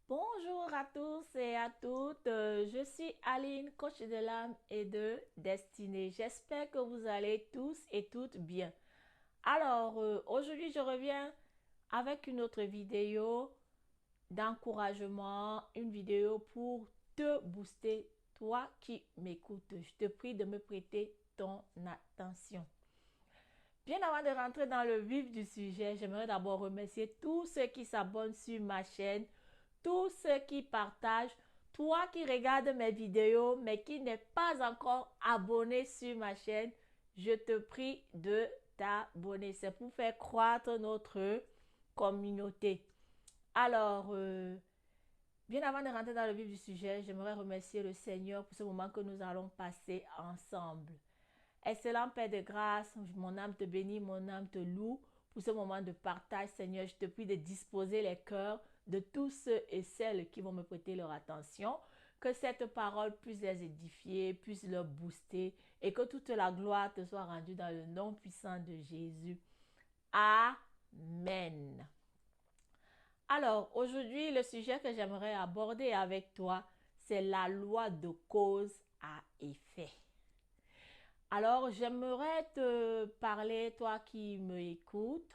Bonjour à tous et à toutes, je suis Aline, coach de l'âme et de destinée. J'espère que vous allez tous et toutes bien. Alors, aujourd'hui, je reviens avec une autre vidéo d'encouragement, une vidéo pour te booster, toi qui m'écoutes. Je te prie de me prêter ton attention. Bien avant de rentrer dans le vif du sujet, j'aimerais d'abord remercier tous ceux qui s'abonnent sur ma chaîne, tous ceux qui partagent, toi qui regardes mes vidéos mais qui n'es pas encore abonné sur ma chaîne, je te prie de t'abonner. C'est pour faire croître notre communauté. Alors, bien avant de rentrer dans le vif du sujet, j'aimerais remercier le Seigneur pour ce moment que nous allons passer ensemble. Excellent Père de grâce, mon âme te bénit, mon âme te loue pour ce moment de partage. Seigneur, je te prie de disposer les cœurs de tous ceux et celles qui vont me prêter leur attention. Que cette parole puisse les édifier, puisse leur booster et que toute la gloire te soit rendue dans le nom puissant de Jésus. Amen. Alors, aujourd'hui, le sujet que j'aimerais aborder avec toi, c'est la loi de cause à effet. Alors, j'aimerais te parler, toi qui me écoutes,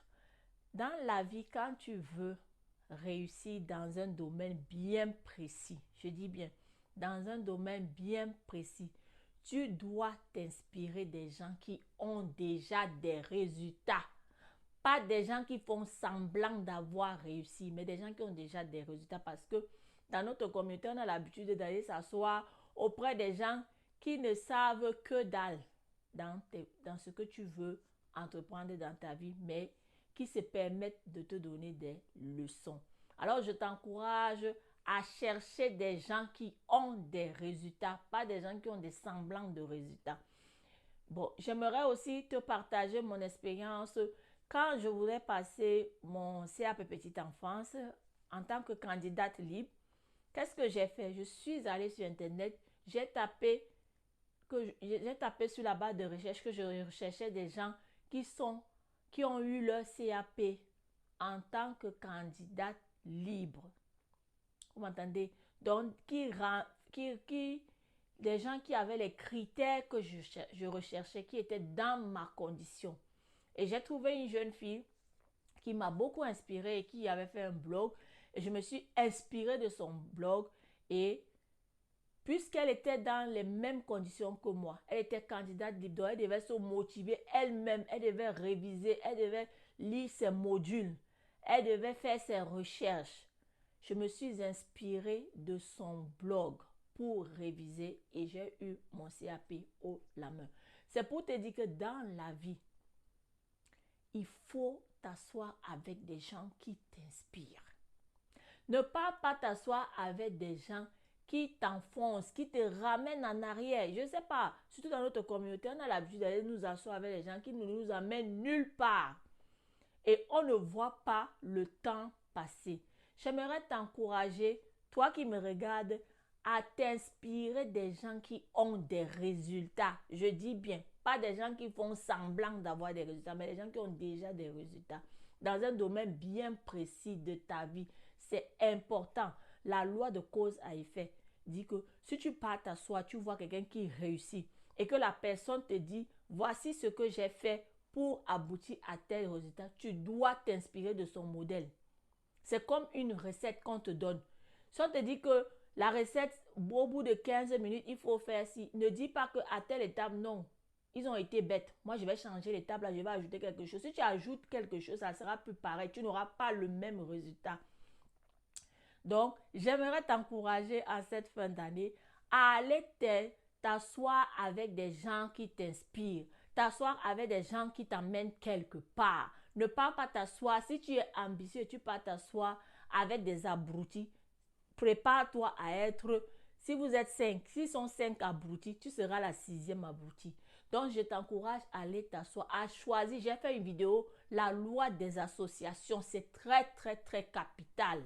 dans la vie, quand tu veux réussir dans un domaine bien précis, je dis bien, dans un domaine bien précis, tu dois t'inspirer des gens qui ont déjà des résultats. Pas des gens qui font semblant d'avoir réussi, mais des gens qui ont déjà des résultats parce que dans notre communauté, on a l'habitude d'aller s'asseoir auprès des gens qui ne savent que dalle dans ce que tu veux entreprendre dans ta vie, mais qui se permettent de te donner des leçons. Alors, je t'encourage à chercher des gens qui ont des résultats, pas des gens qui ont des semblants de résultats. Bon, j'aimerais aussi te partager mon expérience quand je voulais passer mon CAP Petite Enfance en tant que candidate libre. Qu'est-ce que j'ai fait? Je suis allée sur Internet, j'ai tapé sur la barre de recherche que je recherchais des gens qui ont eu leur CAP en tant que candidate libre. Vous m'entendez? Donc, des gens qui avaient les critères que je recherchais, qui étaient dans ma condition. Et j'ai trouvé une jeune fille qui m'a beaucoup inspirée et qui avait fait un blog. Et je me suis inspirée de son blog et puisqu'elle était dans les mêmes conditions que moi, elle était candidate libre, donc elle devait se motiver elle-même, elle devait réviser, elle devait lire ses modules, elle devait faire ses recherches. Je me suis inspirée de son blog pour réviser et j'ai eu mon CAP haut la main. C'est pour te dire que dans la vie, il faut t'asseoir avec des gens qui t'inspirent. Ne pas t'asseoir avec des gens qui t'enfoncent, qui te ramènent en arrière. Je ne sais pas, surtout dans notre communauté, on a l'habitude d'aller nous asseoir avec des gens qui ne nous amènent nulle part. Et on ne voit pas le temps passer. J'aimerais t'encourager, toi qui me regardes, à t'inspirer des gens qui ont des résultats. Je dis bien, pas des gens qui font semblant d'avoir des résultats, mais des gens qui ont déjà des résultats. Dans un domaine bien précis de ta vie, c'est important. La loi de cause à effet dit que si tu pars t'asseoir, tu vois quelqu'un qui réussit et que la personne te dit, voici ce que j'ai fait pour aboutir à tel résultat, tu dois t'inspirer de son modèle. C'est comme une recette qu'on te donne. Si on te dit que la recette, au bout de 15 minutes, il faut faire ci, ne dis pas qu'à telle étape, non. Ils ont été bêtes. Moi, je vais changer l'étape, là, je vais ajouter quelque chose. Si tu ajoutes quelque chose, ça sera plus pareil. Tu n'auras pas le même résultat. Donc, j'aimerais t'encourager à cette fin d'année à aller t'asseoir avec des gens qui t'inspirent, t'asseoir avec des gens qui t'emmènent quelque part. Ne pas t'asseoir, si tu es ambitieux, tu pars t'asseoir avec des abrutis. Prépare-toi à être, si vous êtes 5, s'ils sont 5 abrutis, tu seras la 6e abruti. Donc, je t'encourage à aller t'asseoir, à choisir. J'ai fait une vidéo, la loi des associations, c'est très, très, très capital.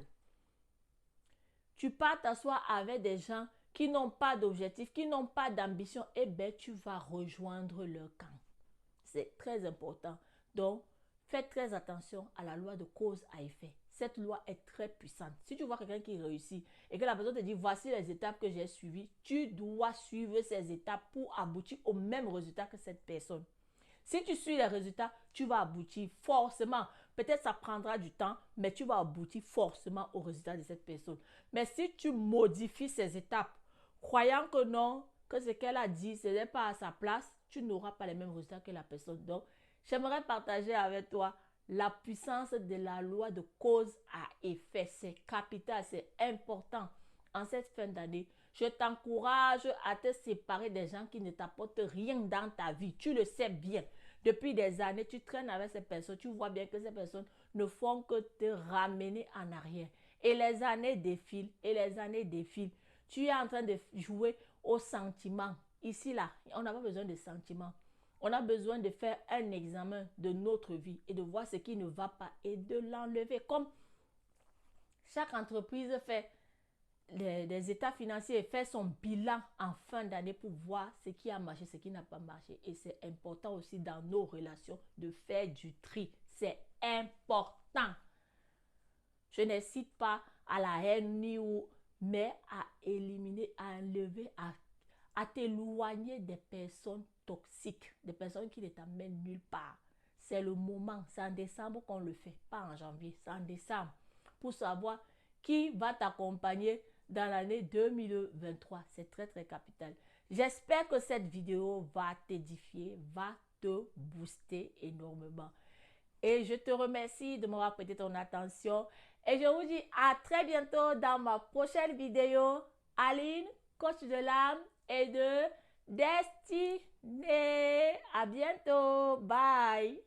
Tu pars t'asseoir avec des gens qui n'ont pas d'objectif, qui n'ont pas d'ambition, eh bien, tu vas rejoindre leur camp. C'est très important. Donc, faites très attention à la loi de cause à effet. Cette loi est très puissante. Si tu vois quelqu'un qui réussit et que la personne te dit, voici les étapes que j'ai suivies, tu dois suivre ces étapes pour aboutir au même résultat que cette personne. Si tu suis les résultats, tu vas aboutir forcément. Peut-être ça prendra du temps, mais tu vas aboutir forcément au résultat de cette personne. Mais si tu modifies ces étapes, croyant que non, que ce qu'elle a dit, ce n'est pas à sa place, tu n'auras pas les mêmes résultats que la personne. Donc, j'aimerais partager avec toi la puissance de la loi de cause à effet. C'est capital, c'est important. En cette fin d'année, je t'encourage à te séparer des gens qui ne t'apportent rien dans ta vie. Tu le sais bien. Depuis des années, tu traînes avec ces personnes. Tu vois bien que ces personnes ne font que te ramener en arrière. Et les années défilent. Et les années défilent. Tu es en train de jouer aux sentiments. Ici, là, on n'a pas besoin de sentiments. On a besoin de faire un examen de notre vie et de voir ce qui ne va pas et de l'enlever. Comme chaque entreprise fait des états financiers et fait son bilan en fin d'année pour voir ce qui a marché, ce qui n'a pas marché. Et c'est important aussi dans nos relations de faire du tri. C'est important. Je n'incite pas à la haine ni mais à éliminer, à enlever, à t'éloigner des personnes toxiques, des personnes qui ne t'amènent nulle part. C'est le moment, c'est en décembre qu'on le fait, pas en janvier, c'est en décembre. Pour savoir qui va t'accompagner dans l'année 2023. C'est très très capital. J'espère que cette vidéo va t'édifier, va te booster énormément. Et je te remercie de m'avoir prêté ton attention. Et je vous dis à très bientôt dans ma prochaine vidéo. Aline, coach de l'âme et de destinée. À bientôt. Bye.